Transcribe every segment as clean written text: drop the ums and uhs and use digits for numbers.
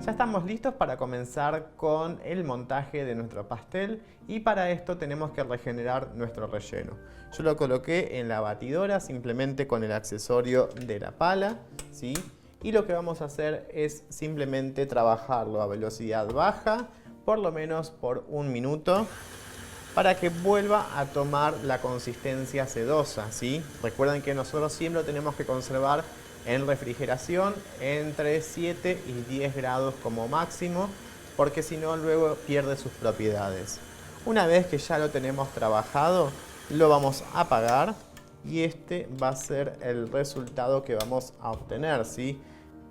Ya estamos listos para comenzar con el montaje de nuestro pastel y para esto tenemos que regenerar nuestro relleno. Yo lo coloqué en la batidora simplemente con el accesorio de la pala, ¿sí? Y lo que vamos a hacer es simplemente trabajarlo a velocidad baja, por lo menos por 1 minuto, para que vuelva a tomar la consistencia sedosa, ¿sí? Recuerden que nosotros siempre lo tenemos que conservar en refrigeración entre 7 y 10 grados como máximo, porque si no luego pierde sus propiedades. Una vez que ya lo tenemos trabajado, lo vamos a apagar y este va a ser el resultado que vamos a obtener, ¿sí?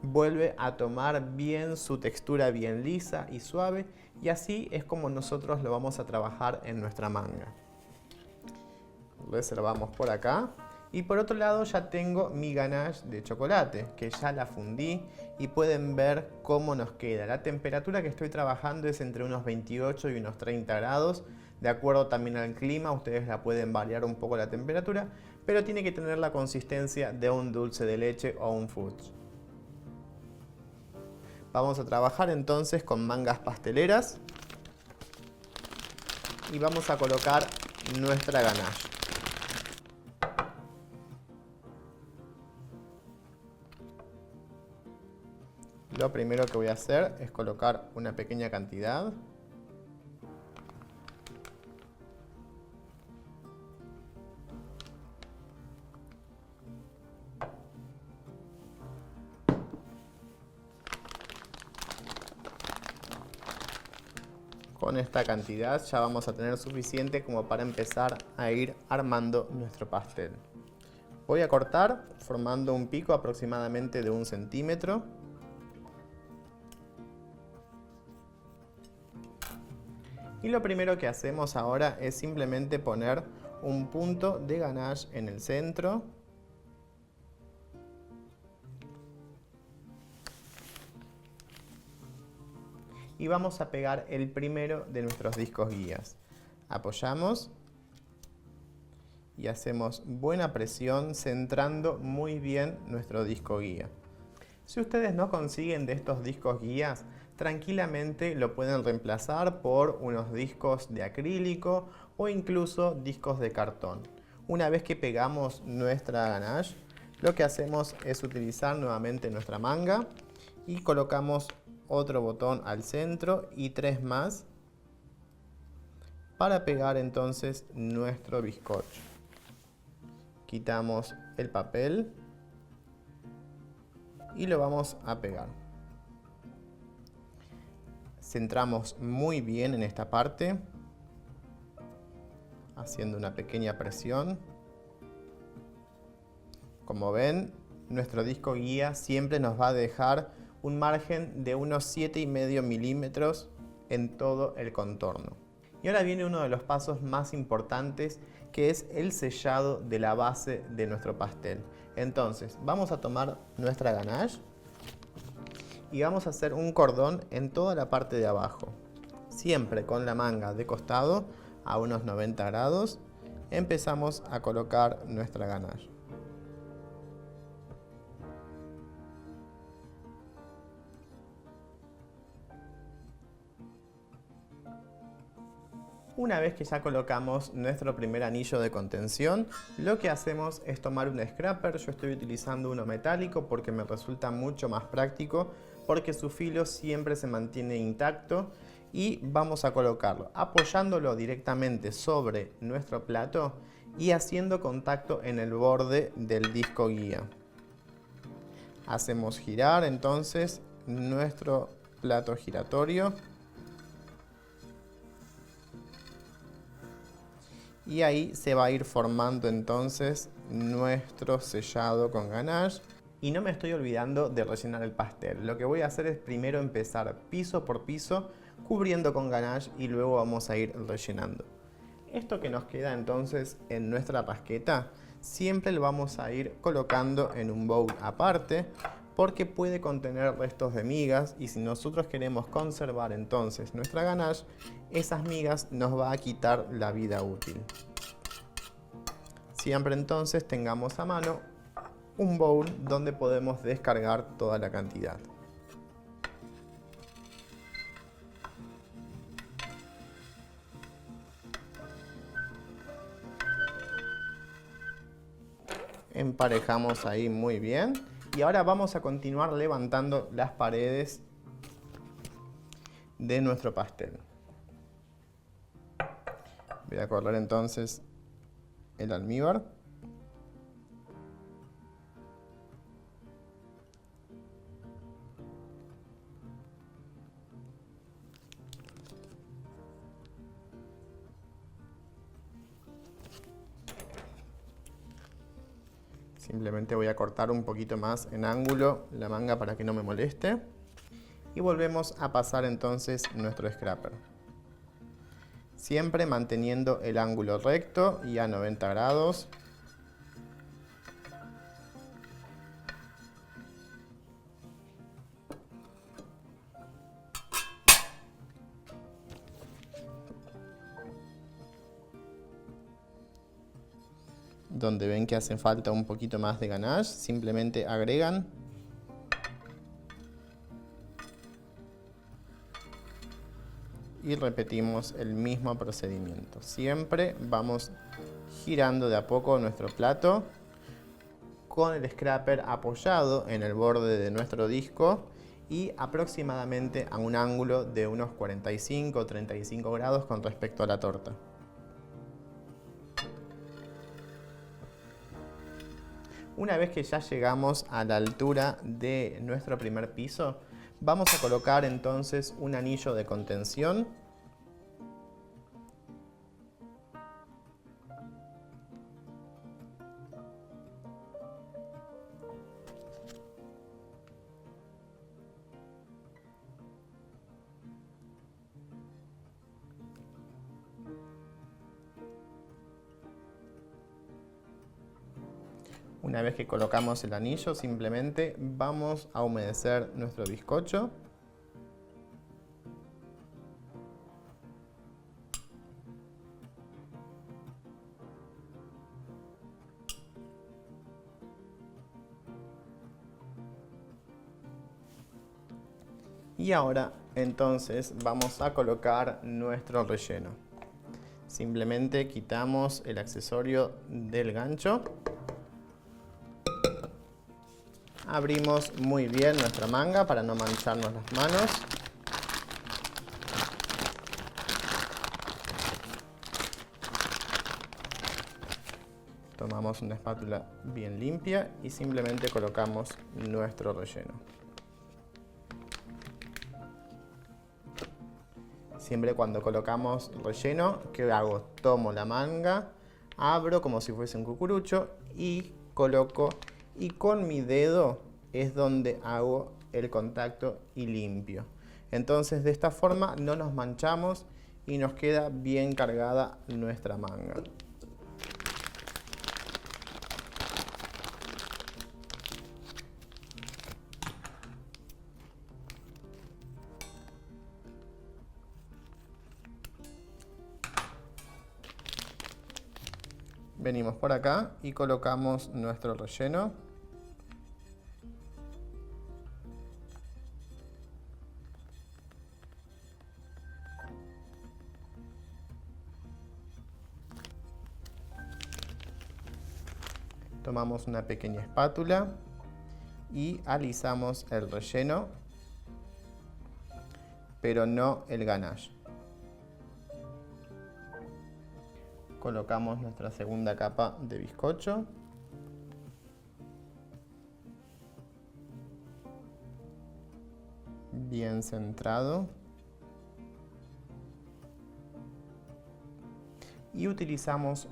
Vuelve a tomar bien su textura bien lisa y suave y así es como nosotros lo vamos a trabajar en nuestra manga. Reservamos por acá. Y por otro lado ya tengo mi ganache de chocolate, que ya la fundí y pueden ver cómo nos queda. La temperatura que estoy trabajando es entre unos 28 y unos 30 grados. De acuerdo también al clima, ustedes la pueden variar un poco la temperatura, pero tiene que tener la consistencia de un dulce de leche o un fudge. Vamos a trabajar entonces con mangas pasteleras y vamos a colocar nuestra ganache. Lo primero que voy a hacer es colocar una pequeña cantidad. Con esta cantidad ya vamos a tener suficiente como para empezar a ir armando nuestro pastel. Voy a cortar formando un pico aproximadamente de 1 centímetro. Y lo primero que hacemos ahora es simplemente poner un punto de ganache en el centro. Y vamos a pegar el primero de nuestros discos guías. Apoyamos y hacemos buena presión centrando muy bien nuestro disco guía. Si ustedes no consiguen de estos discos guías, tranquilamente lo pueden reemplazar por unos discos de acrílico o incluso discos de cartón. Una vez que pegamos nuestra ganache, lo que hacemos es utilizar nuevamente nuestra manga y colocamos otro botón al centro y 3 más para pegar entonces nuestro bizcocho. Quitamos el papel y lo vamos a pegar. Centramos muy bien en esta parte, haciendo una pequeña presión. Como ven, nuestro disco guía siempre nos va a dejar un margen de unos 7,5 milímetros en todo el contorno. Y ahora viene uno de los pasos más importantes, que es el sellado de la base de nuestro pastel. Entonces, vamos a tomar nuestra ganache y vamos a hacer un cordón en toda la parte de abajo. Siempre con la manga de costado a unos 90 grados, empezamos a colocar nuestra ganache. Una vez que ya colocamos nuestro primer anillo de contención, lo que hacemos es tomar un scraper. Yo estoy utilizando uno metálico porque me resulta mucho más práctico, porque su filo siempre se mantiene intacto, y vamos a colocarlo apoyándolo directamente sobre nuestro plato y haciendo contacto en el borde del disco guía. Hacemos girar entonces nuestro plato giratorio. Y ahí se va a ir formando entonces nuestro sellado con ganache. Y no me estoy olvidando de rellenar el pastel. Lo que voy a hacer es primero empezar piso por piso, cubriendo con ganache, y luego vamos a ir rellenando. Esto que nos queda entonces en nuestra pasqueta, siempre lo vamos a ir colocando en un bowl aparte, porque puede contener restos de migas, y si nosotros queremos conservar entonces nuestra ganache, esas migas nos va a quitar la vida útil. Siempre entonces tengamos a mano un bowl donde podemos descargar toda la cantidad. Emparejamos ahí muy bien. Y ahora vamos a continuar levantando las paredes de nuestro pastel. Voy a correr entonces el almíbar. Simplemente voy a cortar un poquito más en ángulo la manga para que no me moleste. Y volvemos a pasar entonces nuestro scraper. Siempre manteniendo el ángulo recto y a 90 grados. Donde ven que hace falta un poquito más de ganache, simplemente agregan. Y repetimos el mismo procedimiento. Siempre vamos girando de a poco nuestro plato con el scraper apoyado en el borde de nuestro disco y aproximadamente a un ángulo de unos 45 o 35 grados con respecto a la torta. Una vez que ya llegamos a la altura de nuestro primer piso, vamos a colocar entonces un anillo de contención. Una vez que colocamos el anillo, simplemente vamos a humedecer nuestro bizcocho. Y ahora entonces vamos a colocar nuestro relleno. Simplemente quitamos el accesorio del gancho. Abrimos muy bien nuestra manga para no mancharnos las manos. Tomamos una espátula bien limpia y simplemente colocamos nuestro relleno. Siempre cuando colocamos relleno, ¿qué hago? Tomo la manga, abro como si fuese un cucurucho y coloco, y con mi dedo es donde hago el contacto y limpio. Entonces de esta forma no nos manchamos y nos queda bien cargada nuestra manga. Venimos por acá y colocamos nuestro relleno. Tomamos una pequeña espátula y alisamos el relleno, pero no el ganache. Colocamos nuestra segunda capa de bizcocho. Bien centrado. Y utilizamos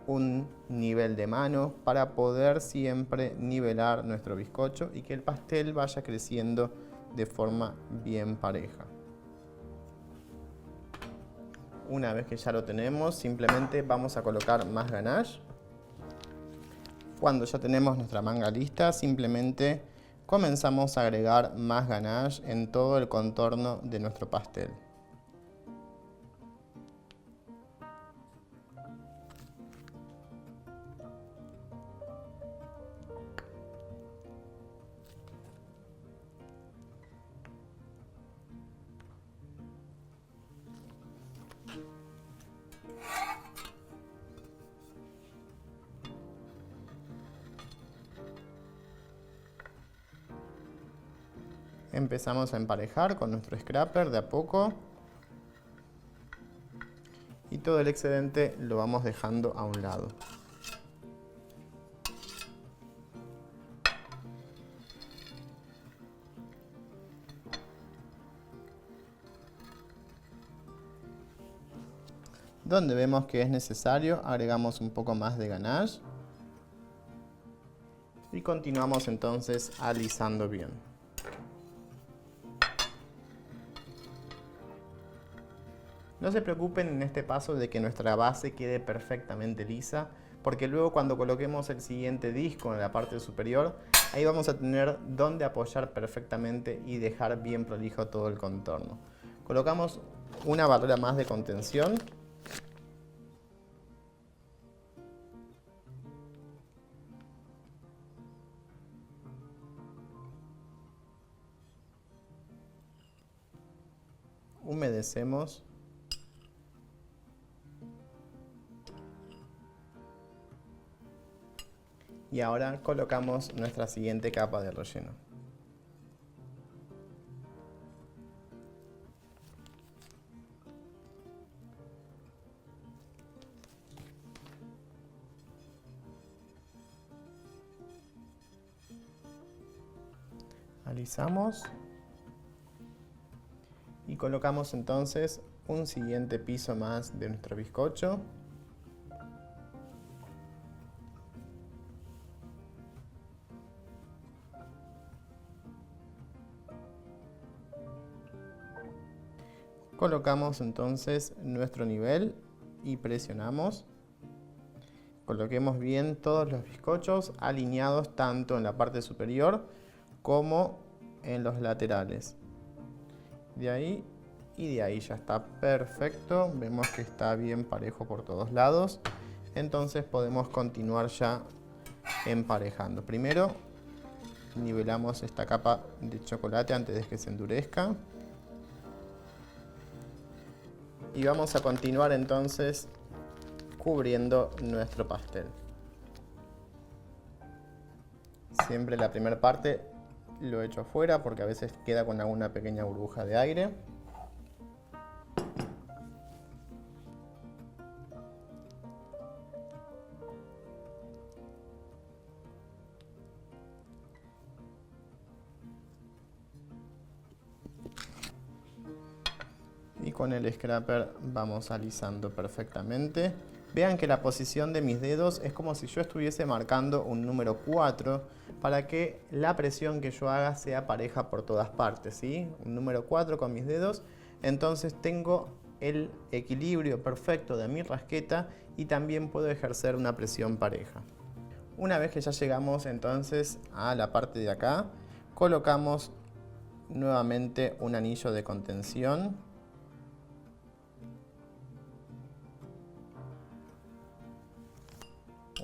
un nivel de mano para poder siempre nivelar nuestro bizcocho y que el pastel vaya creciendo de forma bien pareja. Una vez que ya lo tenemos, simplemente vamos a colocar más ganache. Cuando ya tenemos nuestra manga lista, simplemente comenzamos a agregar más ganache en todo el contorno de nuestro pastel. Empezamos a emparejar con nuestro scraper de a poco. Y todo el excedente lo vamos dejando a un lado. Donde vemos que es necesario, agregamos un poco más de ganache. Y continuamos entonces alisando bien. No se preocupen en este paso de que nuestra base quede perfectamente lisa, porque luego cuando coloquemos el siguiente disco en la parte superior, ahí vamos a tener donde apoyar perfectamente y dejar bien prolijo todo el contorno. Colocamos una barrera más de contención. Humedecemos. Y ahora colocamos nuestra siguiente capa de relleno. Alisamos. Y colocamos entonces un siguiente piso más de nuestro bizcocho. Colocamos entonces nuestro nivel y presionamos. Coloquemos bien todos los bizcochos alineados tanto en la parte superior como en los laterales. De ahí y de ahí ya está perfecto. Vemos que está bien parejo por todos lados. Entonces podemos continuar ya emparejando. Primero nivelamos esta capa de chocolate antes de que se endurezca. Y vamos a continuar entonces cubriendo nuestro pastel. Siempre la primera parte lo echo afuera porque a veces queda con alguna pequeña burbuja de aire. Y con el scraper vamos alisando perfectamente. Vean que la posición de mis dedos es como si yo estuviese marcando un número 4 para que la presión que yo haga sea pareja por todas partes, ¿sí? Un número 4 con mis dedos. Entonces tengo el equilibrio perfecto de mi rasqueta y también puedo ejercer una presión pareja. Una vez que ya llegamos entonces a la parte de acá, colocamos nuevamente un anillo de contención.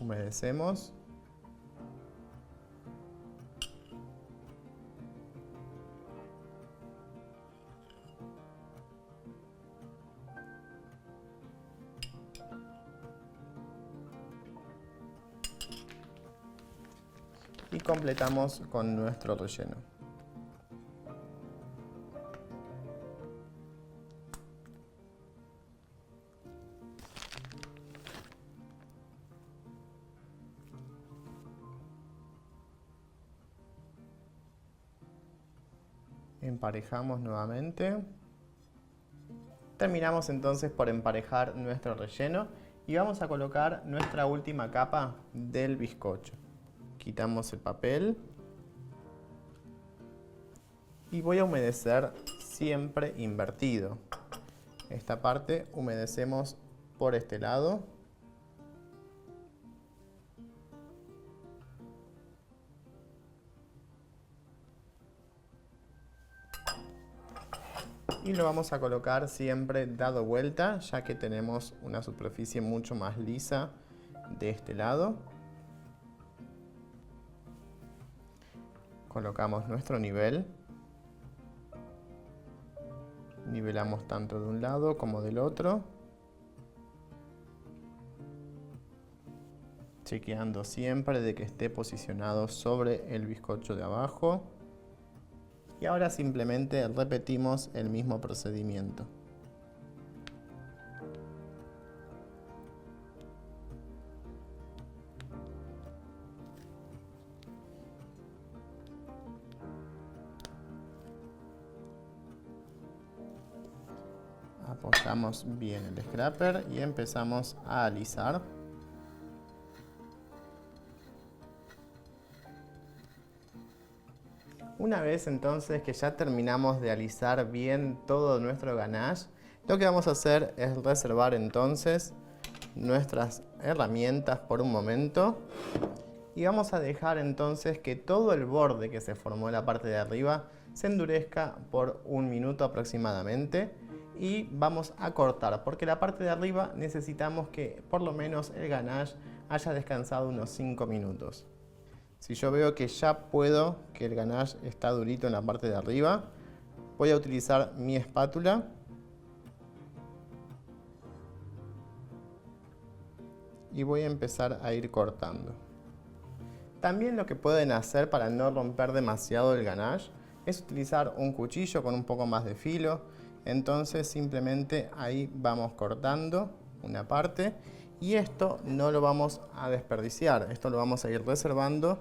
Humedecemos. Y completamos con nuestro relleno. Emparejamos nuevamente. Terminamos entonces por emparejar nuestro relleno y vamos a colocar nuestra última capa del bizcocho. Quitamos el papel y voy a humedecer siempre invertido. Esta parte humedecemos por este lado. Y lo vamos a colocar siempre dado vuelta, ya que tenemos una superficie mucho más lisa de este lado. Colocamos nuestro nivel. Nivelamos tanto de un lado como del otro. Chequeando siempre de que esté posicionado sobre el bizcocho de abajo. Y ahora simplemente repetimos el mismo procedimiento. Apoyamos bien el scraper y empezamos a alisar. Una vez entonces que ya terminamos de alisar bien todo nuestro ganache, lo que vamos a hacer es reservar entonces nuestras herramientas por un momento y vamos a dejar entonces que todo el borde que se formó en la parte de arriba se endurezca por 1 minuto aproximadamente. Y vamos a cortar, porque la parte de arriba necesitamos que por lo menos el ganache haya descansado unos 5 minutos. Si yo veo que ya puedo, que el ganache está durito en la parte de arriba, voy a utilizar mi espátula y voy a empezar a ir cortando. También lo que pueden hacer para no romper demasiado el ganache es utilizar un cuchillo con un poco más de filo. Entonces simplemente ahí vamos cortando una parte y esto no lo vamos a desperdiciar, esto lo vamos a ir reservando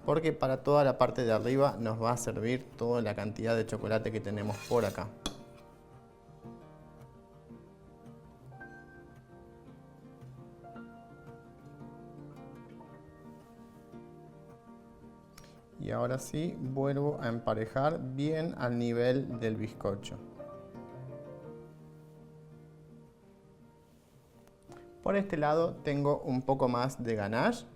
porque para toda la parte de arriba nos va a servir toda la cantidad de chocolate que tenemos por acá. Y ahora sí vuelvo a emparejar bien al nivel del bizcocho. Por este lado tengo un poco más de ganache.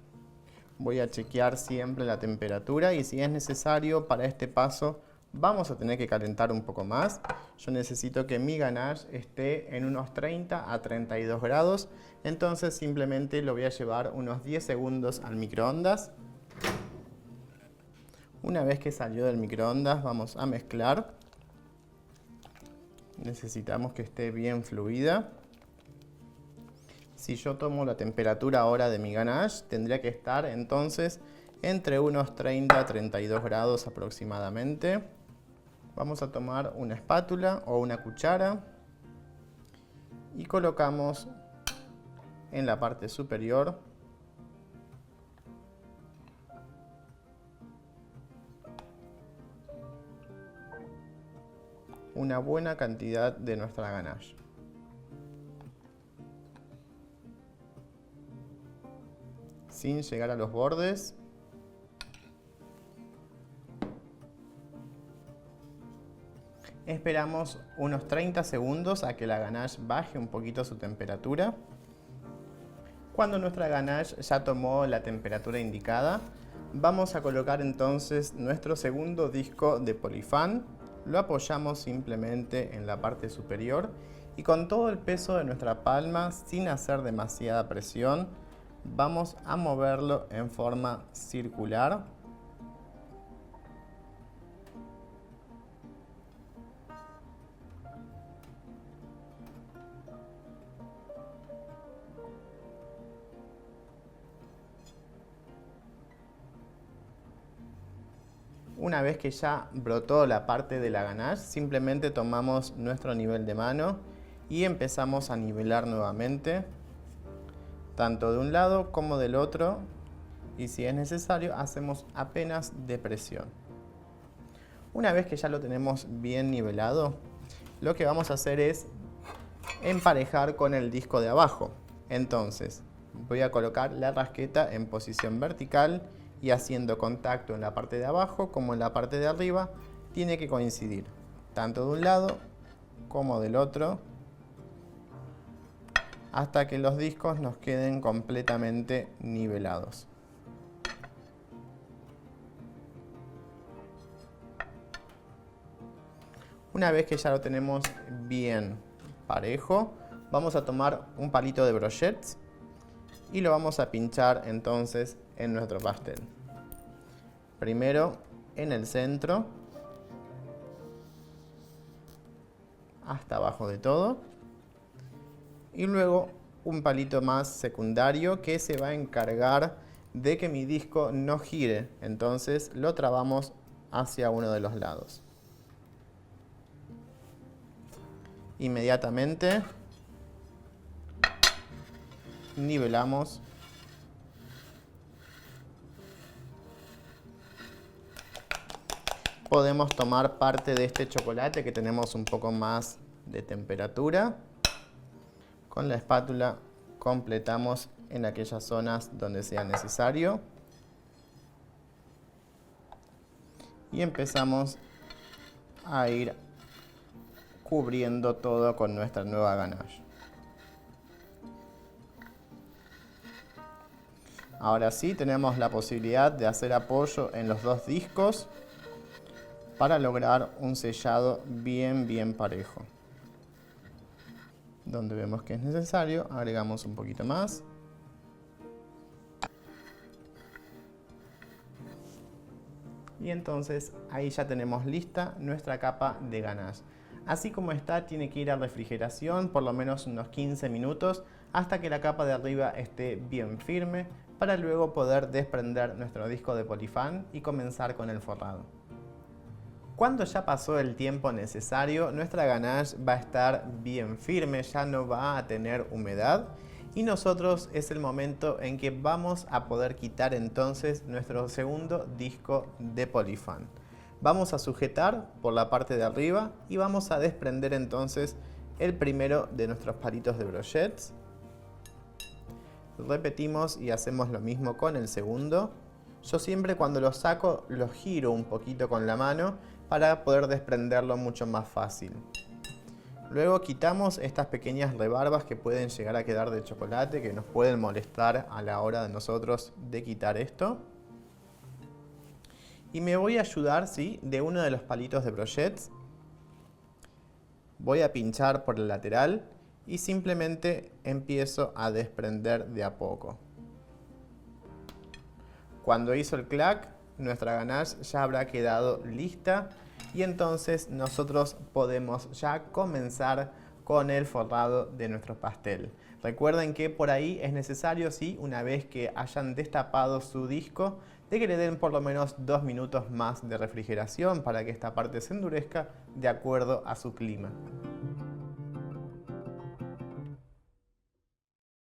Voy a chequear siempre la temperatura y si es necesario para este paso vamos a tener que calentar un poco más. Yo necesito que mi ganache esté en unos 30 a 32 grados. Entonces simplemente lo voy a llevar unos 10 segundos al microondas. Una vez que salió del microondas vamos a mezclar. Necesitamos que esté bien fluida. Si yo tomo la temperatura ahora de mi ganache, tendría que estar entonces entre unos 30 a 32 grados aproximadamente. Vamos a tomar una espátula o una cuchara y colocamos en la parte superior una buena cantidad de nuestra ganache. Sin llegar a los bordes. Esperamos unos 30 segundos a que la ganache baje un poquito su temperatura. Cuando nuestra ganache ya tomó la temperatura indicada, vamos a colocar entonces nuestro segundo disco de Polyfan. Lo apoyamos simplemente en la parte superior y con todo el peso de nuestra palma, sin hacer demasiada presión, vamos a moverlo en forma circular. Una vez que ya brotó la parte de la ganache, simplemente tomamos nuestro nivel de mano y empezamos a nivelar nuevamente, tanto de un lado como del otro, y si es necesario hacemos apenas de presión. Una vez que ya lo tenemos bien nivelado, lo que vamos a hacer es emparejar con el disco de abajo. Entonces voy a colocar la rasqueta en posición vertical y haciendo contacto en la parte de abajo como en la parte de arriba, tiene que coincidir tanto de un lado como del otro, hasta que los discos nos queden completamente nivelados. Una vez que ya lo tenemos bien parejo, vamos a tomar un palito de brochettes y lo vamos a pinchar entonces en nuestro pastel. Primero en el centro, hasta abajo de todo, y luego un palito más secundario que se va a encargar de que mi disco no gire, entonces lo trabamos hacia uno de los lados. Inmediatamente nivelamos. Podemos tomar parte de este chocolate que tenemos un poco más de temperatura. Con la espátula completamos en aquellas zonas donde sea necesario. Y empezamos a ir cubriendo todo con nuestra nueva ganache. Ahora sí tenemos la posibilidad de hacer apoyo en los dos discos para lograr un sellado bien parejo. Donde vemos que es necesario, agregamos un poquito más. Y entonces ahí ya tenemos lista nuestra capa de ganache. Así como está, tiene que ir a refrigeración por lo menos unos 15 minutos hasta que la capa de arriba esté bien firme, para luego poder desprender nuestro disco de Polyfan y comenzar con el forrado. Cuando ya pasó el tiempo necesario, nuestra ganache va a estar bien firme, ya no va a tener humedad, y nosotros es el momento en que vamos a poder quitar entonces nuestro segundo disco de Polyfan. Vamos a sujetar por la parte de arriba y vamos a desprender entonces el primero de nuestros palitos de brochets. Repetimos y hacemos lo mismo con el segundo. Yo siempre cuando lo saco lo giro un poquito con la mano para poder desprenderlo mucho más fácil. Luego quitamos estas pequeñas rebarbas que pueden llegar a quedar de chocolate, que nos pueden molestar a la hora de nosotros de quitar esto. Y me voy a ayudar, ¿sí?, de uno de los palitos de brochets. Voy a pinchar por el lateral y simplemente empiezo a desprender de a poco. Cuando hizo el clac, nuestra ganache ya habrá quedado lista y entonces nosotros podemos ya comenzar con el forrado de nuestro pastel. Recuerden que por ahí es necesario, sí, una vez que hayan destapado su disco, de que le den por lo menos 2 minutos más de refrigeración para que esta parte se endurezca de acuerdo a su clima.